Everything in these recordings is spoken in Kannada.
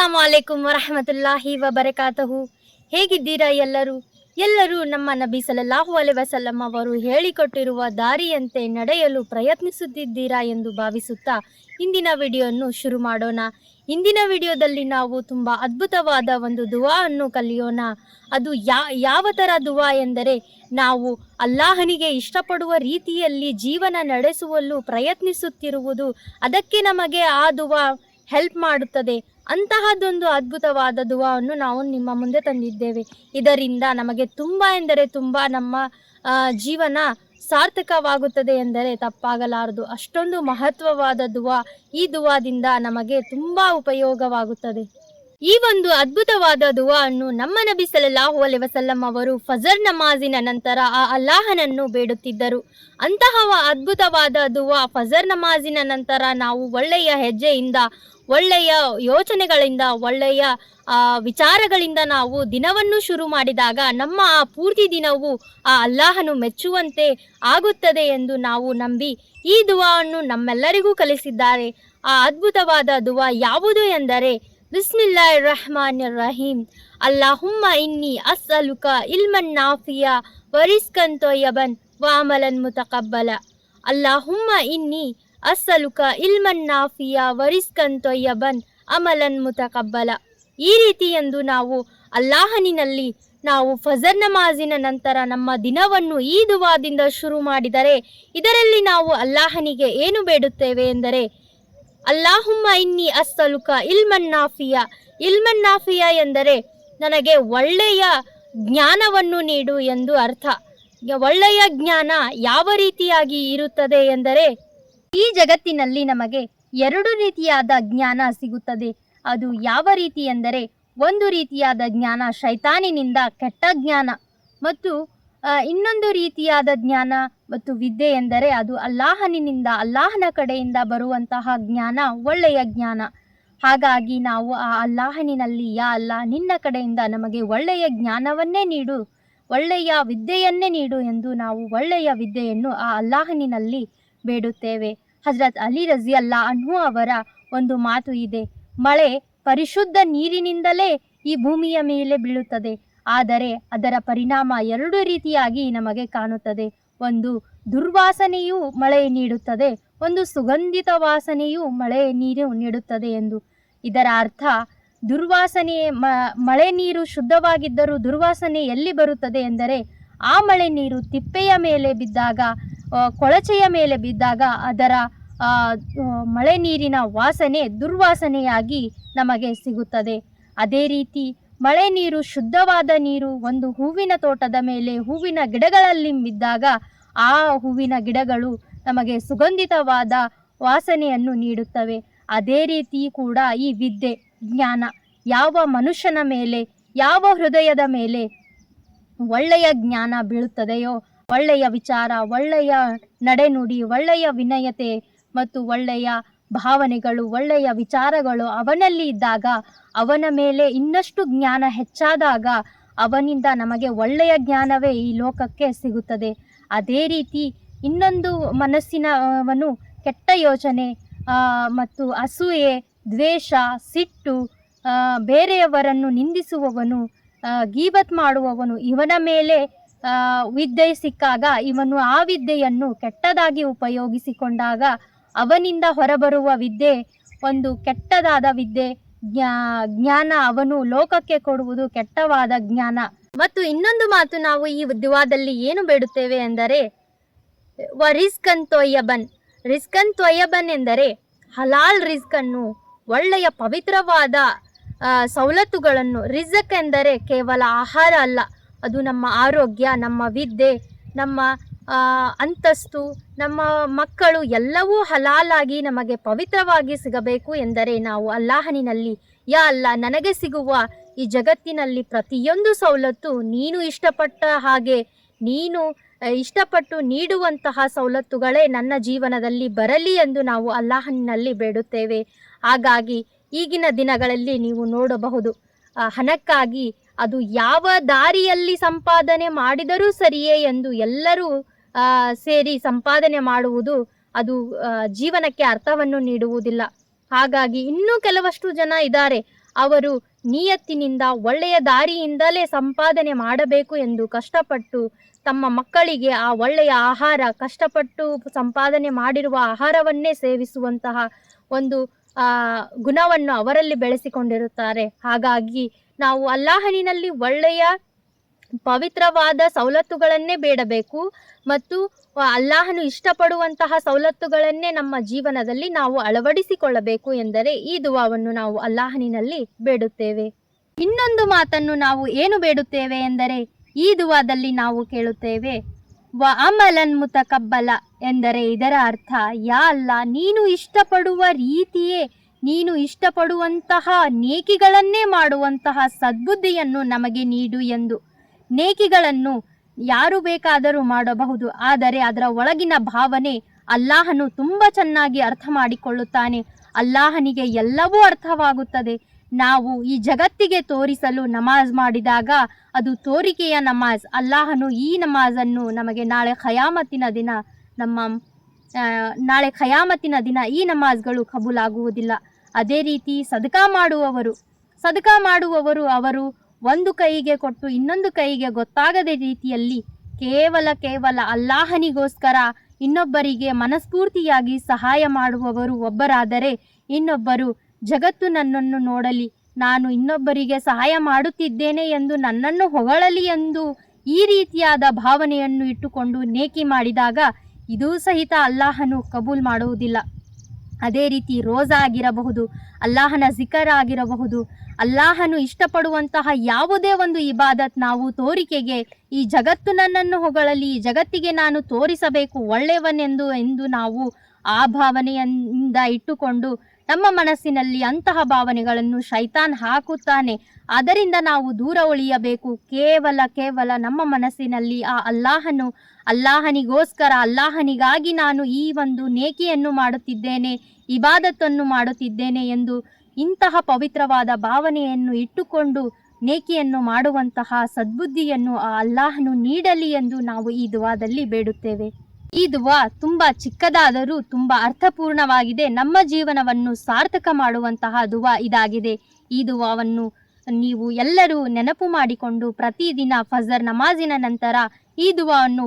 ಅಸ್ಸಲಾಮು ಅಲೈಕುಂ ವರಹಮತುಲ್ಲಾಹಿ ವಬರಕಾತಹು. ಹೇಗಿದ್ದೀರಾ ಎಲ್ಲರೂ ನಮ್ಮ ನಬಿ ಸಲ್ಲಲ್ಲಾಹು ಅಲೈಹಿ ವಸಲ್ಲಂ ಅವರು ಹೇಳಿಕೊಟ್ಟಿರುವ ದಾರಿಯಂತೆ ನಡೆಯಲು ಪ್ರಯತ್ನಿಸುತ್ತಿದ್ದೀರಾ ಎಂದು ಭಾವಿಸುತ್ತಾ ಇಂದಿನ ವಿಡಿಯೋವನ್ನು ಶುರು ಮಾಡೋಣ. ಇಂದಿನ ವಿಡಿಯೋದಲ್ಲಿ ನಾವು ತುಂಬ ಅದ್ಭುತವಾದ ಒಂದು ದುವಾ ಅನ್ನು ಕಲಿಯೋಣ. ಅದು ಯಾವ ಥರ ದುವಾ ಎಂದರೆ, ನಾವು ಅಲ್ಲಾಹನಿಗೆ ಇಷ್ಟಪಡುವ ರೀತಿಯಲ್ಲಿ ಜೀವನ ನಡೆಸುವಲು ಪ್ರಯತ್ನಿಸುತ್ತಿರುವುದು, ಅದಕ್ಕೆ ನಮಗೆ ಆ ದುವಾ ಹೆಲ್ಪ್ ಮಾಡುತ್ತದೆ. ಅಂತಹದೊಂದು ಅದ್ಭುತವಾದ ದುವಾವನ್ನು ನಾವು ನಿಮ್ಮ ಮುಂದೆ ತಂದಿದ್ದೇವೆ. ಇದರಿಂದ ನಮಗೆ ತುಂಬ ಎಂದರೆ ತುಂಬ ನಮ್ಮ ಜೀವನ ಸಾರ್ಥಕವಾಗುತ್ತದೆ ಎಂದರೆ ತಪ್ಪಾಗಲಾರದು. ಅಷ್ಟೊಂದು ಮಹತ್ವವಾದ ದುವಾ. ಈ ದುವಾದಿಂದ ನಮಗೆ ತುಂಬ ಉಪಯೋಗವಾಗುತ್ತದೆ. ಈ ಒಂದು ಅದ್ಭುತವಾದ ದುವಾವನ್ನು ನಮ್ಮ ನಬಿ ಸಲ್ಲಲ್ಲಾಹು ಅಲೈಹಿ ವಸಲ್ಲಂ ಅವರು ಫಜರ್ ನಮಾಜಿನ ನಂತರ ಆ ಅಲ್ಲಾಹನನ್ನು ಬೇಡುತ್ತಿದ್ದರು. ಅಂತಹ ಅದ್ಭುತವಾದ ದುವಾ ಫಜರ್ ನಮಾಜಿನ ನಂತರ ನಾವು ಒಳ್ಳೆಯ ಹೆಜ್ಜೆಯಿಂದ, ಒಳ್ಳೆಯ ಯೋಚನೆಗಳಿಂದ, ಒಳ್ಳೆಯ ವಿಚಾರಗಳಿಂದ ನಾವು ದಿನವನ್ನು ಶುರು ಮಾಡಿದಾಗ ನಮ್ಮ ಆ ಪೂರ್ತಿ ದಿನವು ಆ ಅಲ್ಲಾಹನು ಮೆಚ್ಚುವಂತೆ ಆಗುತ್ತದೆ ಎಂದು ನಾವು ನಂಬಿ ಈ ದುವಾವನ್ನು ನಮ್ಮೆಲ್ಲರಿಗೂ ಕಲಿಸಿದ್ದಾರೆ. ಆ ಅದ್ಭುತವಾದ ದುವಾ ಯಾವುದು ಎಂದರೆ, ಬಿಸ್ಮಿಲ್ಲಾಹಿರ್ ರಹ್ಮಾನಿರ್ ರಹೀಮ್. ಅಲ್ಲಾಹುಮ್ಮ ಇನ್ನಿ ಅಸ್ಅಲುಕ ಇಲ್ಮನ್ ನಾಫಿಯಾ ವರಿಸ್ಕನ್ ತೊಯ್ಯಬನ್ ವಾಮಲನ್ ಮುತಕಬ್ಬಲ. ಅಲ್ಲಾಹುಮ್ಮ ಇನ್ನಿ ಅಸ್ಅಲುಕ ಇಲ್ಮನ್ ನಾಫಿಯಾ ವರಿಸ್ಕನ್ ತೊಯ್ಯಬನ್ ಅಮಲನ್ ಮುತಕಬ್ಬಲ. ಈ ರೀತಿ ಎಂದು ನಾವು ಅಲ್ಲಾಹನಿನಲ್ಲಿ ನಾವು ಫಜರ್ ನಮಾಜಿನ ನಂತರ ನಮ್ಮ ದಿನವನ್ನು ಈ ದುವಾದಿಂದ ಶುರು ಮಾಡಿದರೆ, ಇದರಲ್ಲಿ ನಾವು ಅಲ್ಲಾಹನಿಗೆ ಏನು ಬೇಡುತ್ತೇವೆ ಎಂದರೆ, ಅಲ್ಲಾಹುಮ್ಮ ಇನ್ನಿ ಅಸ್ಅಲುಕ ಇಲ್ಮನ್ ನಾಫಿಯಾ. ಇಲ್ಮನ್ ನಾಫಿಯಾ ಎಂದರೆ ನನಗೆ ಒಳ್ಳೆಯ ಜ್ಞಾನವನ್ನು ನೀಡು ಎಂದು ಅರ್ಥ. ಒಳ್ಳೆಯ ಜ್ಞಾನ ಯಾವ ರೀತಿಯಾಗಿ ಇರುತ್ತದೆ ಎಂದರೆ, ಈ ಜಗತ್ತಿನಲ್ಲಿ ನಮಗೆ ಎರಡು ರೀತಿಯಾದ ಜ್ಞಾನ ಸಿಗುತ್ತದೆ. ಅದು ಯಾವ ರೀತಿ ಎಂದರೆ, ಒಂದು ರೀತಿಯಾದ ಜ್ಞಾನ ಶೈತಾನಿನಿಂದ ಕೆಟ್ಟ ಜ್ಞಾನ, ಮತ್ತು ಇನ್ನೊಂದು ರೀತಿಯಾದ ಜ್ಞಾನ ಮತ್ತು ವಿದ್ಯೆ ಎಂದರೆ ಅದು ಅಲ್ಲಾಹನಿಂದ, ಅಲ್ಲಾಹನ ಕಡೆಯಿಂದ ಬರುವಂತಹ ಜ್ಞಾನ, ಒಳ್ಳೆಯ ಜ್ಞಾನ. ಹಾಗಾಗಿ ನಾವು ಆ ಅಲ್ಲಾಹನಿನಲ್ಲಿ, ಯಾ ಅಲ್ಲಾ, ನಿನ್ನ ಕಡೆಯಿಂದ ನಮಗೆ ಒಳ್ಳೆಯ ಜ್ಞಾನವನ್ನೇ ನೀಡು, ಒಳ್ಳೆಯ ವಿದ್ಯೆಯನ್ನೇ ನೀಡು ಎಂದು ನಾವು ಒಳ್ಳೆಯ ವಿದ್ಯೆಯನ್ನು ಆ ಅಲ್ಲಾಹನಿನಲ್ಲಿ ಬೇಡುತ್ತೇವೆ. ಹಜರತ್ ಅಲಿ ರಜಿಯಲ್ಲಾ ಅನ್ಹು ಅವರ ಒಂದು ಮಾತು ಇದೆ, ಮಳೆ ಪರಿಶುದ್ಧ ನೀರಿನಿಂದಲೇ ಈ ಭೂಮಿಯ ಮೇಲೆ ಬೀಳುತ್ತದೆ, ಆದರೆ ಅದರ ಪರಿಣಾಮ ಎರಡು ರೀತಿಯಾಗಿ ನಮಗೆ ಕಾಣುತ್ತದೆ. ಒಂದು ದುರ್ವಾಸನೆಯೂ ಮಳೆ ನೀಡುತ್ತದೆ, ಒಂದು ಸುಗಂಧಿತ ವಾಸನೆಯೂ ಮಳೆ ನೀರು ನೀಡುತ್ತದೆ ಎಂದು. ಇದರ ಅರ್ಥ, ದುರ್ವಾಸನೆ ಮಳೆ ನೀರು ಶುದ್ಧವಾಗಿದ್ದರೂ ದುರ್ವಾಸನೆ ಎಲ್ಲಿ ಬರುತ್ತದೆ ಎಂದರೆ, ಆ ಮಳೆ ನೀರು ತಿಪ್ಪೆಯ ಮೇಲೆ ಬಿದ್ದಾಗ, ಕೊಳಚೆಯ ಮೇಲೆ ಬಿದ್ದಾಗ ಅದರ ಮಳೆ ನೀರಿನ ವಾಸನೆ ದುರ್ವಾಸನೆಯಾಗಿ ನಮಗೆ ಸಿಗುತ್ತದೆ. ಅದೇ ರೀತಿ ಮಳೆ ನೀರು, ಶುದ್ಧವಾದ ನೀರು ಒಂದು ಹೂವಿನ ತೋಟದ ಮೇಲೆ, ಹೂವಿನ ಗಿಡಗಳಲ್ಲಿ ಬಿದ್ದಾಗ ಆ ಹೂವಿನ ಗಿಡಗಳು ನಮಗೆ ಸುಗಂಧಿತವಾದ ವಾಸನೆಯನ್ನು ನೀಡುತ್ತವೆ. ಅದೇ ರೀತಿ ಕೂಡ ಈ ವಿದ್ಯೆ, ಜ್ಞಾನ ಯಾವ ಮನುಷ್ಯನ ಮೇಲೆ, ಯಾವ ಹೃದಯದ ಮೇಲೆ ಒಳ್ಳೆಯ ಜ್ಞಾನ ಬೀಳುತ್ತದೆಯೋ, ಒಳ್ಳೆಯ ವಿಚಾರ, ಒಳ್ಳೆಯ ನಡೆನುಡಿ, ಒಳ್ಳೆಯ ವಿನಯತೆ ಮತ್ತು ಒಳ್ಳೆಯ ಭಾವನೆಗಳು, ಒಳ್ಳೆಯ ವಿಚಾರಗಳು ಅವನಲ್ಲಿ ಇದ್ದಾಗ, ಅವನ ಮೇಲೆ ಇನ್ನಷ್ಟು ಜ್ಞಾನ ಹೆಚ್ಚಾದಾಗ ಅವನಿಂದ ನಮಗೆ ಒಳ್ಳೆಯ ಜ್ಞಾನವೇ ಈ ಲೋಕಕ್ಕೆ ಸಿಗುತ್ತದೆ. ಅದೇ ರೀತಿ ಇನ್ನೊಂದು ಮನಸ್ಸಿನವನು ಕೆಟ್ಟ ಯೋಚನೆ ಮತ್ತು ಅಸೂಯೆ, ದ್ವೇಷ, ಸಿಟ್ಟು, ಬೇರೆಯವರನ್ನು ನಿಂದಿಸುವವನು, ಗೀಬತ್ ಮಾಡುವವನು, ಇವನ ಮೇಲೆ ವಿದ್ಯೆ ಸಿಕ್ಕಾಗ ಇವನು ಆ ವಿದ್ಯೆಯನ್ನು ಕೆಟ್ಟದಾಗಿ ಉಪಯೋಗಿಸಿಕೊಂಡಾಗ ಅವನಿಂದ ಹೊರಬರುವ ವಿದ್ಯೆ ಒಂದು ಕೆಟ್ಟದಾದ ವಿದ್ಯೆ, ಜ್ಞಾನ ಅವನು ಲೋಕಕ್ಕೆ ಕೊಡುವುದು ಕೆಟ್ಟವಾದ ಜ್ಞಾನ. ಮತ್ತು ಇನ್ನೊಂದು ಮಾತು ನಾವು ಈ ದುವಾದಲ್ಲಿ ಏನು ಬೇಡುತ್ತೇವೆ ಎಂದರೆ, ರಿಸ್ಕನ್ ತೊಯ್ಯಬನ್. ರಿಸ್ಕನ್ ತೊಯ್ಯಬನ್ ಎಂದರೆ ಹಲಾಲ್ ರಿಸ್ಕನ್ನು, ಒಳ್ಳೆಯ ಪವಿತ್ರವಾದ ಸವಲತ್ತುಗಳನ್ನು. ರಿಜಕ್ ಎಂದರೆ ಕೇವಲ ಆಹಾರ ಅಲ್ಲ, ಅದು ನಮ್ಮ ಆರೋಗ್ಯ, ನಮ್ಮ ವಿದ್ಯೆ, ನಮ್ಮ ಅಂತಸ್ತು, ನಮ್ಮ ಮಕ್ಕಳು ಎಲ್ಲವೂ ಹಲಾಲಾಗಿ ನಮಗೆ ಪವಿತ್ರವಾಗಿ ಸಿಗಬೇಕು ಎಂದರೆ ನಾವು ಅಲ್ಲಾಹನಿನಲ್ಲಿ, ಯಾ ಅಲ್ಲಾ, ನನಗೆ ಸಿಗುವ ಈ ಜಗತ್ತಿನಲ್ಲಿ ಪ್ರತಿಯೊಂದು ಸವಲತ್ತು ನೀನು ಇಷ್ಟಪಟ್ಟ ಹಾಗೆ, ನೀನು ಇಷ್ಟಪಟ್ಟು ನೀಡುವಂತಹ ಸವಲತ್ತುಗಳೇ ನನ್ನ ಜೀವನದಲ್ಲಿ ಬರಲಿ ಎಂದು ನಾವು ಅಲ್ಲಾಹನಿನಲ್ಲಿ ಬೇಡುತ್ತೇವೆ. ಹಾಗಾಗಿ ಈಗಿನ ದಿನಗಳಲ್ಲಿ ನೀವು ನೋಡಬಹುದು, ಹಣಕ್ಕಾಗಿ ಅದು ಯಾವ ದಾರಿಯಲ್ಲಿ ಸಂಪಾದನೆ ಮಾಡಿದರೂ ಸರಿಯೇ ಎಂದು ಎಲ್ಲರೂ ಸೇರಿ ಸಂಪಾದನೆ ಮಾಡುವುದು ಅದು ಜೀವನಕ್ಕೆ ಅರ್ಥವನ್ನು ನೀಡುವುದಿಲ್ಲ. ಹಾಗಾಗಿ ಇನ್ನೂ ಕೆಲವಷ್ಟು ಜನ ಇದ್ದಾರೆ, ಅವರು ನಿಯತ್ತಿನಿಂದ ಒಳ್ಳೆಯ ದಾರಿಯಿಂದಲೇ ಸಂಪಾದನೆ ಮಾಡಬೇಕು ಎಂದು ಕಷ್ಟಪಟ್ಟು ತಮ್ಮ ಮಕ್ಕಳಿಗೆ ಆ ಒಳ್ಳೆಯ ಆಹಾರ, ಕಷ್ಟಪಟ್ಟು ಸಂಪಾದನೆ ಮಾಡಿರುವ ಆಹಾರವನ್ನೇ ಸೇವಿಸುವಂತಹ ಒಂದು ಗುಣವನ್ನು ಅವರಲ್ಲಿ ಬೆಳೆಸಿಕೊಂಡಿರುತ್ತಾರೆ. ಹಾಗಾಗಿ ನಾವು ಅಲ್ಲಾಹನಿನಲ್ಲಿ ಒಳ್ಳೆಯ ಪವಿತ್ರವಾದ ಸವಲತ್ತುಗಳನ್ನೇ ಬೇಡಬೇಕು ಮತ್ತು ಅಲ್ಲಾಹನು ಇಷ್ಟಪಡುವಂತಹ ಸವಲತ್ತುಗಳನ್ನೇ ನಮ್ಮ ಜೀವನದಲ್ಲಿ ನಾವು ಅಳವಡಿಸಿಕೊಳ್ಳಬೇಕು ಎಂದರೆ ಈ ದುವಾವನ್ನು ನಾವು ಅಲ್ಲಾಹನಿನಲ್ಲಿ ಬೇಡುತ್ತೇವೆ. ಇನ್ನೊಂದು ಮಾತನ್ನು ನಾವು ಏನು ಬೇಡುತ್ತೇವೆ ಎಂದರೆ ಈ ದುವಾದಲ್ಲಿ ನಾವು ಕೇಳುತ್ತೇವೆ ವ ಅಮಲನ್ ಮುತಕಬ್ಬಲ ಎಂದರೆ ಇದರ ಅರ್ಥ, ಯಾ ಅಲ್ಲ, ನೀನು ಇಷ್ಟಪಡುವ ರೀತಿಯೇ, ನೀನು ಇಷ್ಟಪಡುವಂತಹ ನೇಕಿಗಳನ್ನೇ ಮಾಡುವಂತಹ ಸದ್ಬುದ್ಧಿಯನ್ನು ನಮಗೆ ನೀಡು ಎಂದು. ನೇಕಿಗಳನ್ನು ಯಾರು ಬೇಕಾದರೂ ಮಾಡಬಹುದು, ಆದರೆ ಅದರ ಒಳಗಿನ ಭಾವನೆ ಅಲ್ಲಾಹನು ತುಂಬ ಚೆನ್ನಾಗಿ ಅರ್ಥ ಮಾಡಿಕೊಳ್ಳುತ್ತಾನೆ. ಅಲ್ಲಾಹನಿಗೆ ಎಲ್ಲವೂ ಅರ್ಥವಾಗುತ್ತದೆ. ನಾವು ಈ ಜಗತ್ತಿಗೆ ತೋರಿಸಲು ನಮಾಜ್ ಮಾಡಿದಾಗ ಅದು ತೋರಿಕೆಯ ನಮಾಜ್. ಅಲ್ಲಾಹನು ಈ ನಮಾಜನ್ನು ನಮಗೆ ನಾಳೆ ಖಯಾಮತ್ತಿನ ದಿನ ಈ ನಮಾಜ್ಗಳು ಕಬೂಲಾಗುವುದಿಲ್ಲ. ಅದೇ ರೀತಿ ಸದಕಾ ಮಾಡುವವರು ಅವರು ಒಂದು ಕೈಗೆ ಕೊಟ್ಟು ಇನ್ನೊಂದು ಕೈಗೆ ಗೊತ್ತಾಗದ ರೀತಿಯಲ್ಲಿ ಕೇವಲ ಅಲ್ಲಾಹನಿಗೋಸ್ಕರ ಇನ್ನೊಬ್ಬರಿಗೆ ಮನಸ್ಫೂರ್ತಿಯಾಗಿ ಸಹಾಯ ಮಾಡುವವರು ಒಬ್ಬರಾದರೆ, ಇನ್ನೊಬ್ಬರು ಜಗತ್ತು ನನ್ನನ್ನು ನೋಡಲಿ, ನಾನು ಇನ್ನೊಬ್ಬರಿಗೆ ಸಹಾಯ ಮಾಡುತ್ತಿದ್ದೇನೆ ಎಂದು ನನ್ನನ್ನು ಹೊಗಳಲಿ ಎಂದು ಈ ರೀತಿಯಾದ ಭಾವನೆಯನ್ನು ಇಟ್ಟುಕೊಂಡು ನೇಕಿ ಮಾಡಿದಾಗ ಇದೂ ಸಹಿತ ಅಲ್ಲಾಹನು ಕಬೂಲ್ ಮಾಡುವುದಿಲ್ಲ. ಅದೇ ರೀತಿ ರೋಜಾ ಆಗಿರಬಹುದು, ಅಲ್ಲಾಹನ ಜಿಕರ್ ಆಗಿರಬಹುದು, ಅಲ್ಲಾಹನು ಇಷ್ಟಪಡುವಂತಹ ಯಾವುದೇ ಒಂದು ಇಬಾದತ್ ನಾವು ತೋರಿಕೆಗೆ ಈ ಜಗತ್ತು ನನ್ನನ್ನು ಹೊಗಳಲಿ, ಈ ಜಗತ್ತಿಗೆ ನಾನು ತೋರಿಸಬೇಕು ಒಳ್ಳೆಯವನೆಂದು ನಾವು ಆ ಭಾವನೆಯಿಂದ ಇಟ್ಟುಕೊಂಡು ನಮ್ಮ ಮನಸ್ಸಿನಲ್ಲಿ ಅಂತಹ ಭಾವನೆಗಳನ್ನು ಶೈತಾನ್ ಹಾಕುತ್ತಾನೆ. ಅದರಿಂದ ನಾವು ದೂರ ಉಳಿಯಬೇಕು. ಕೇವಲ ನಮ್ಮ ಮನಸ್ಸಿನಲ್ಲಿ ಆ ಅಲ್ಲಾಹನಿಗೋಸ್ಕರ, ಅಲ್ಲಾಹನಿಗಾಗಿ ನಾನು ಈ ಒಂದು ನೇಕಿಯನ್ನು ಮಾಡುತ್ತಿದ್ದೇನೆ, ಇಬಾದತ್ತನ್ನು ಮಾಡುತ್ತಿದ್ದೇನೆ ಎಂದು ಇಂತಹ ಪವಿತ್ರವಾದ ಭಾವನೆಯನ್ನು ಇಟ್ಟುಕೊಂಡು ನೇಕಿಯನ್ನು ಮಾಡುವಂತಹ ಸದ್ಬುದ್ಧಿಯನ್ನು ಆ ಅಲ್ಲಾಹನು ನೀಡಲಿ ಎಂದು ನಾವು ಈ ದುವಾದಲ್ಲಿ ಬೇಡುತ್ತೇವೆ. ಈ ದುವಾ ತುಂಬ ಚಿಕ್ಕದಾದರೂ ತುಂಬ ಅರ್ಥಪೂರ್ಣವಾಗಿದೆ. ನಮ್ಮ ಜೀವನವನ್ನು ಸಾರ್ಥಕ ಮಾಡುವಂತಹ ದುವಾ ಇದಾಗಿದೆ. ಈ ದುವಾವನ್ನು ನೀವು ಎಲ್ಲರೂ ನೆನಪು ಮಾಡಿಕೊಂಡು ಪ್ರತಿದಿನ ಫಜರ್ ನಮಾಜಿನ ನಂತರ ಈ ದುವಾವನ್ನು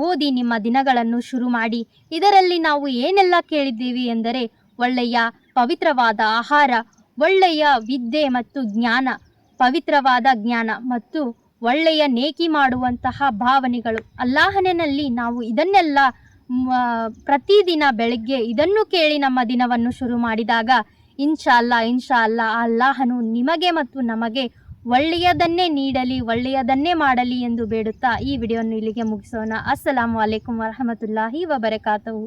ಓದಿ ನಿಮ್ಮ ದಿನಗಳನ್ನು ಶುರು ಮಾಡಿ. ಇದರಲ್ಲಿ ನಾವು ಏನೆಲ್ಲ ಕೇಳಿದ್ದೀವಿ ಎಂದರೆ ಒಳ್ಳೆಯ ಪವಿತ್ರವಾದ ಆಹಾರ, ಒಳ್ಳೆಯ ವಿದ್ಯೆ ಮತ್ತು ಜ್ಞಾನ, ಪವಿತ್ರವಾದ ಜ್ಞಾನ ಮತ್ತು ಒಳ್ಳೆಯ ನೇಕಿ ಮಾಡುವಂತಹ ಭಾವನೆಗಳು. ಅಲ್ಲಾಹನಲ್ಲಿ ನಾವು ಇದನ್ನೆಲ್ಲ ಪ್ರತಿದಿನ ಬೆಳಗ್ಗೆ ಇದನ್ನು ಕೇಳಿ ನಮ್ಮ ದಿನವನ್ನು ಶುರು ಮಾಡಿದಾಗ ಇನ್ಶಾ ಅಲ್ಲಾ ಅಲ್ಲಾಹನು ನಿಮಗೆ ಮತ್ತು ನಮಗೆ ಒಳ್ಳೆಯದನ್ನೇ ನೀಡಲಿ, ಒಳ್ಳೆಯದನ್ನೇ ಮಾಡಲಿ ಎಂದು ಬೇಡುತ್ತಾ ಈ ವಿಡಿಯೋವನ್ನು ಇಲ್ಲಿಗೆ ಮುಗಿಸೋಣ. ಅಸ್ಸಲಾಮು ಅಲೈಕುಂ ವರಹಮತುಲ್ಲಾಹಿ ವಬರಕಾತಹು.